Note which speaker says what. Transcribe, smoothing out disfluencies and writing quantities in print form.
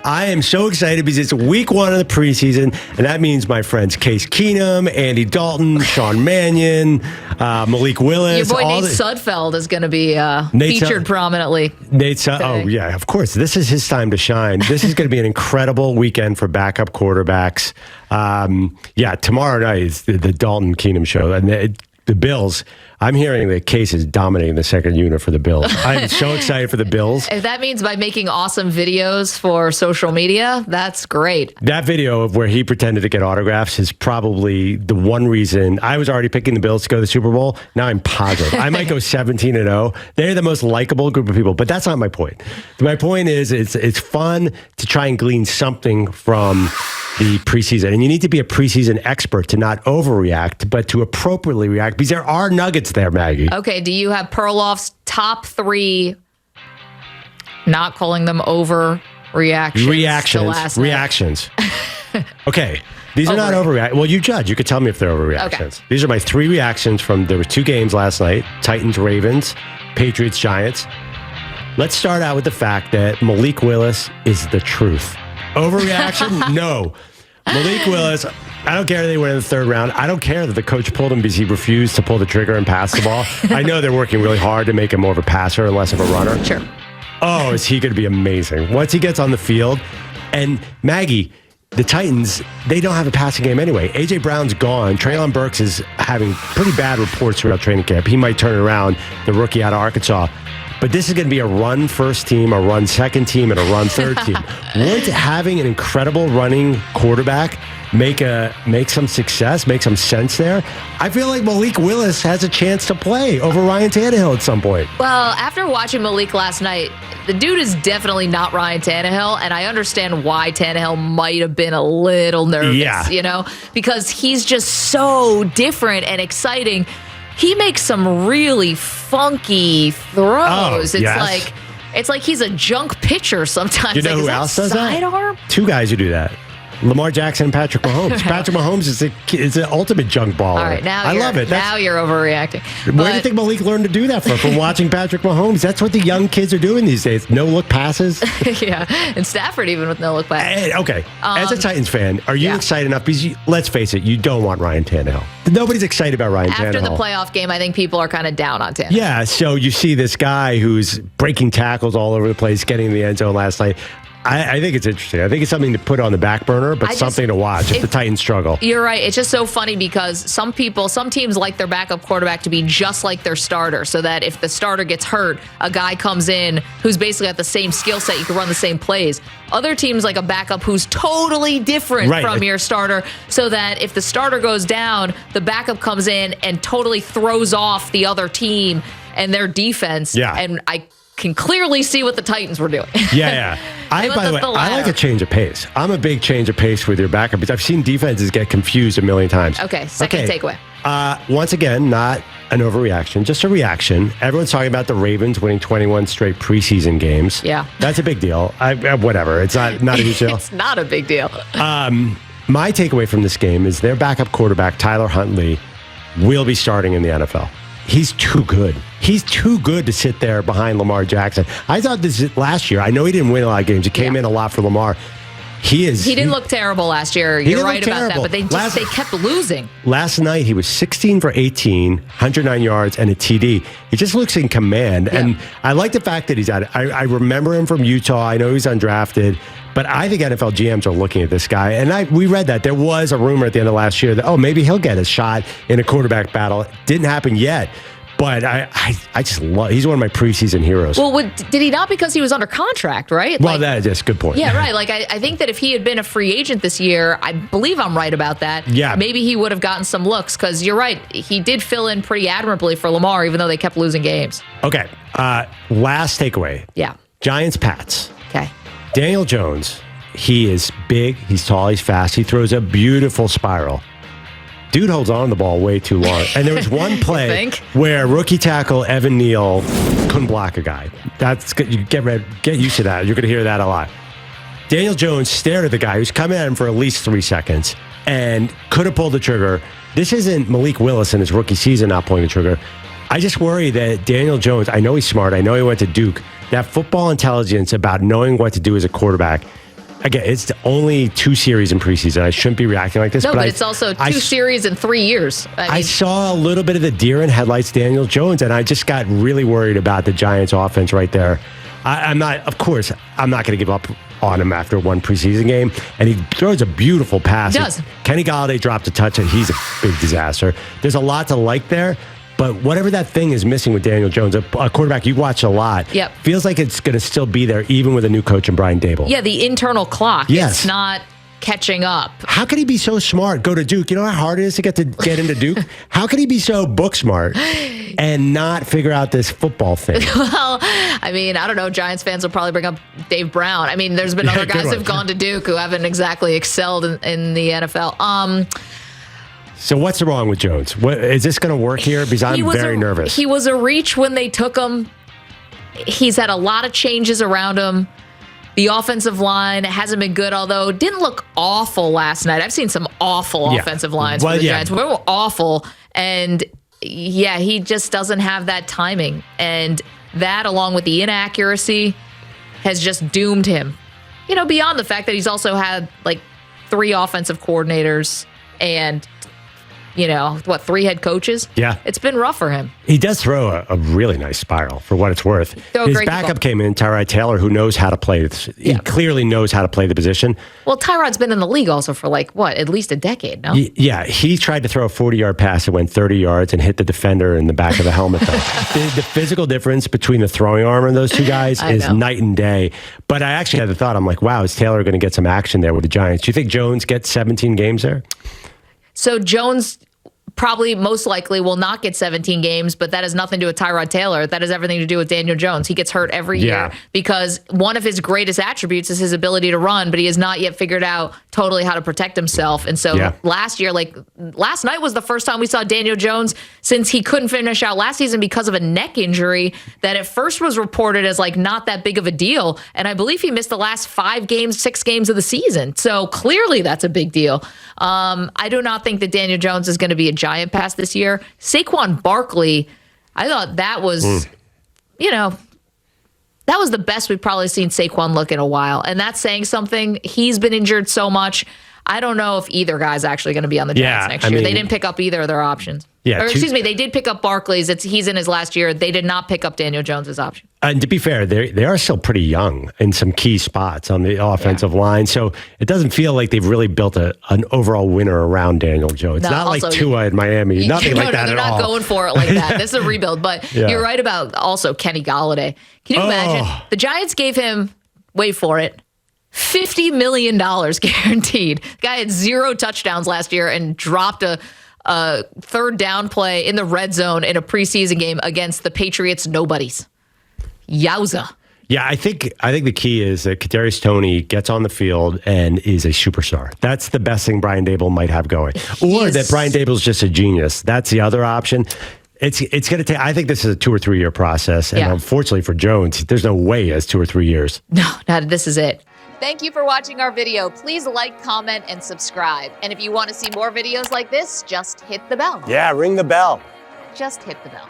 Speaker 1: I am so excited because it's week 1 of the preseason, and that means my friends Case Keenum, Andy Dalton, Sean Mannion, Malik Willis.
Speaker 2: Your boy Nate Sudfeld is going to be featured prominently.
Speaker 1: Oh, yeah, of course. This is his time to shine. This is going to be an incredible weekend for backup quarterbacks. Tomorrow night is the Dalton Keenum show. And the Bills, I'm hearing that Case is dominating the second unit for the Bills. I'm so excited for the Bills.
Speaker 2: If that means by making awesome videos for social media, that's great.
Speaker 1: That video of where he pretended to get autographs is probably the one reason. I was already picking the Bills to go to the Super Bowl. Now I'm positive. I might go 17-0. They're the most likable group of people, but that's not my point. My point is it's fun to try and glean something from the preseason. And you need to be a preseason expert to not overreact, but to appropriately react, because there are nuggets there, Maggie.
Speaker 2: Okay, do you have Perloff's top 3, not calling them overreactions? Reactions.
Speaker 1: Okay, these are not overreactions. Well, you judge. You could tell me if they're overreactions. Okay. These are my 3 reactions from, there were 2 games last night, Titans-Ravens, Patriots-Giants. Let's start out with the fact that Malik Willis is the truth. Overreaction? No. Malik Willis, I don't care that they went in the 3rd round. I don't care that the coach pulled him because he refused to pull the trigger and pass the ball. I know they're working really hard to make him more of a passer and less of a runner.
Speaker 2: Sure.
Speaker 1: Oh, is he going to be amazing. Once he gets on the field. And Maggie, the Titans, they don't have a passing game anyway. A.J. Brown's gone. Treylon Burks is having pretty bad reports throughout training camp. He might turn it around, the rookie out of Arkansas. But this is going to be a run first team, a run second team, and a run third team. Wouldn't having an incredible running quarterback make some success, make some sense there? I feel like Malik Willis has a chance to play over Ryan Tannehill at some point.
Speaker 2: Well, after watching Malik last night, the dude is definitely not Ryan Tannehill, and I understand why Tannehill might have been a little nervous, because he's just so different and exciting. He makes some really funky throws. It's like he's a junk pitcher sometimes.
Speaker 1: You know who else does that?
Speaker 2: Sidearm?
Speaker 1: 2 guys who do that. Lamar Jackson and Patrick Mahomes. Patrick Mahomes is an ultimate junk baller.
Speaker 2: All right,
Speaker 1: I love it.
Speaker 2: Now you're overreacting.
Speaker 1: Where do you think Malik learned to do that from watching Patrick Mahomes? That's what the young kids are doing these days. No-look passes.
Speaker 2: Yeah, and Stafford even with no-look passes.
Speaker 1: Okay, as a Titans fan, are you excited enough? Because let's face it, you don't want Ryan Tannehill. Nobody's excited about Ryan Tannehill.
Speaker 2: After the playoff game, I think people are kind of down on Tannehill.
Speaker 1: Yeah, so you see this guy who's breaking tackles all over the place, getting in the end zone last night. I think it's interesting. I think it's something to put on the back burner, but something to watch if the Titans struggle.
Speaker 2: You're right. It's just so funny because some teams like their backup quarterback to be just like their starter, so that if the starter gets hurt, a guy comes in who's basically got the same skill set. You can run the same plays. Other teams like a backup who's totally different from your starter, so that if the starter goes down, the backup comes in and totally throws off the other team and their defense.
Speaker 1: Yeah.
Speaker 2: And I can clearly see what the Titans were doing.
Speaker 1: Yeah. By the way, I like a change of pace. I'm a big change of pace with your backup because I've seen defenses get confused a million times.
Speaker 2: Okay, second takeaway.
Speaker 1: Once again, not an overreaction, just a reaction. Everyone's talking about the Ravens winning 21 straight preseason games.
Speaker 2: Yeah.
Speaker 1: That's a big deal. Whatever. It's not a huge deal.
Speaker 2: It's not a big deal.
Speaker 1: My takeaway from this game is their backup quarterback, Tyler Huntley, will be starting in the NFL. He's too good. He's too good to sit there behind Lamar Jackson. I thought this last year. I know he didn't win a lot of games. He came in a lot for Lamar. He didn't
Speaker 2: look terrible last year. You're right about that, but they kept losing.
Speaker 1: Last night, he was 16 for 18, 109 yards, and a TD. He just looks in command, and I like the fact that he's at it. I remember him from Utah. I know he's undrafted, but I think NFL GMs are looking at this guy, and we read that. There was a rumor at the end of last year that, maybe he'll get a shot in a quarterback battle. It didn't happen yet. But I just love, he's one of my preseason heroes.
Speaker 2: Well, did he not because he was under contract, right?
Speaker 1: Well, that's a good point.
Speaker 2: Yeah, right. Like, I think that if he had been a free agent this year, I believe I'm right about that.
Speaker 1: Yeah.
Speaker 2: Maybe he would have gotten some looks because you're right. He did fill in pretty admirably for Lamar, even though they kept losing games.
Speaker 1: Okay. Last takeaway.
Speaker 2: Yeah.
Speaker 1: Giants-Pats.
Speaker 2: Okay.
Speaker 1: Daniel Jones, he is big, he's tall, he's fast. He throws a beautiful spiral. Dude holds on to the ball way too long. And there was one play where rookie tackle Evan Neal couldn't block a guy. That's good. You get used to that. You're going to hear that a lot. Daniel Jones stared at the guy who's coming at him for at least 3 seconds and could have pulled the trigger. This isn't Malik Willis in his rookie season not pulling the trigger. I just worry that Daniel Jones, I know he's smart. I know he went to Duke. That football intelligence about knowing what to do as a quarterback, again, it's the only 2 series in preseason. I shouldn't be reacting like this.
Speaker 2: No, but it's also 2 series in 3 years.
Speaker 1: I saw a little bit of the deer in headlights, Daniel Jones, and I just got really worried about the Giants offense right there. I'm not going to give up on him after one preseason game, and he throws a beautiful pass.
Speaker 2: He does.
Speaker 1: Kenny Golladay dropped a touch, and he's a big disaster. There's a lot to like there, but whatever that thing is missing with Daniel Jones, a quarterback you watch a lot,
Speaker 2: Yep.
Speaker 1: feels like it's going to still be there even with a new coach and Brian Dable.
Speaker 2: Yeah, the internal clock.
Speaker 1: Yes.
Speaker 2: It's not catching up.
Speaker 1: How could he be so smart? Go to Duke. You know how hard it is to get into Duke? How could he be so book smart and not figure out this football thing?
Speaker 2: Well, I mean, I don't know. Giants fans will probably bring up Dave Brown. I mean, there's been other guys who've gone to Duke who haven't exactly excelled in the NFL.
Speaker 1: So what's wrong with Jones? Is this going to work here? Because I'm very nervous.
Speaker 2: He was a reach when they took him. He's had a lot of changes around him. The offensive line hasn't been good, although it didn't look awful last night. I've seen some awful offensive lines for the Giants. We were awful. And, yeah, he just doesn't have that timing. And that, along with the inaccuracy, has just doomed him. You know, beyond the fact that he's also had, 3 offensive coordinators and 3 head coaches?
Speaker 1: Yeah.
Speaker 2: It's been rough for him.
Speaker 1: He does throw a really nice spiral, for what it's worth. His backup came in, Tyrod Taylor, who knows how to play this. He clearly knows how to play the position.
Speaker 2: Well, Tyrod's been in the league also for at least a decade, no?
Speaker 1: Yeah, he tried to throw a 40-yard pass that went 30 yards and hit the defender in the back of the helmet. The physical difference between the throwing arm of those two guys is night and day. But I actually had the thought, I'm like, wow, is Taylor going to get some action there with the Giants? Do you think Jones gets 17 games there?
Speaker 2: So Jones probably most likely will not get 17 games, but that has nothing to do with Tyrod Taylor. That has everything to do with Daniel Jones. He gets hurt every year because one of his greatest attributes is his ability to run, but he has not yet figured out totally how to protect himself. And so last year, last night was the first time we saw Daniel Jones since he couldn't finish out last season because of a neck injury that at first was reported as not that big of a deal. And I believe he missed the last 6 games of the season. So clearly that's a big deal. I do not think that Daniel Jones is going to be a Giant pass this year. Saquon Barkley, I thought that was, that was the best we've probably seen Saquon look in a while. And that's saying something. He's been injured so much. I don't know if either guy's actually going to be on the Giants next year. They didn't pick up either of their options.
Speaker 1: Yeah,
Speaker 2: they did pick up Barkley's. He's in his last year. They did not pick up Daniel Jones's option.
Speaker 1: And to be fair, they are still pretty young in some key spots on the offensive line. So it doesn't feel like they've really built an overall winner around Daniel Jones.
Speaker 2: No,
Speaker 1: not like Tua in Miami. Nothing like that at all.
Speaker 2: They're not going for it like that. This is a rebuild. But you're right about also Kenny Golladay. Can you imagine? The Giants gave him, wait for it, $50 million guaranteed. The guy had 0 touchdowns last year and dropped a third down play in the red zone in a preseason game against the Patriots nobodies. Yowza.
Speaker 1: Yeah, I think the key is that Kadarius Toney gets on the field and is a superstar. That's the best thing Brian Dable might have going. Or that Brian Dable's just a genius. That's the other option. It's going to take, I think this is a 2 or 3 year process. And unfortunately for Jones, there's no way he has 2 or 3 years.
Speaker 2: No, this is it. Thank you for watching our video. Please like, comment, and subscribe. And if you want to see more videos like this, just hit the bell.
Speaker 1: Yeah, ring the bell.
Speaker 2: Just hit the bell.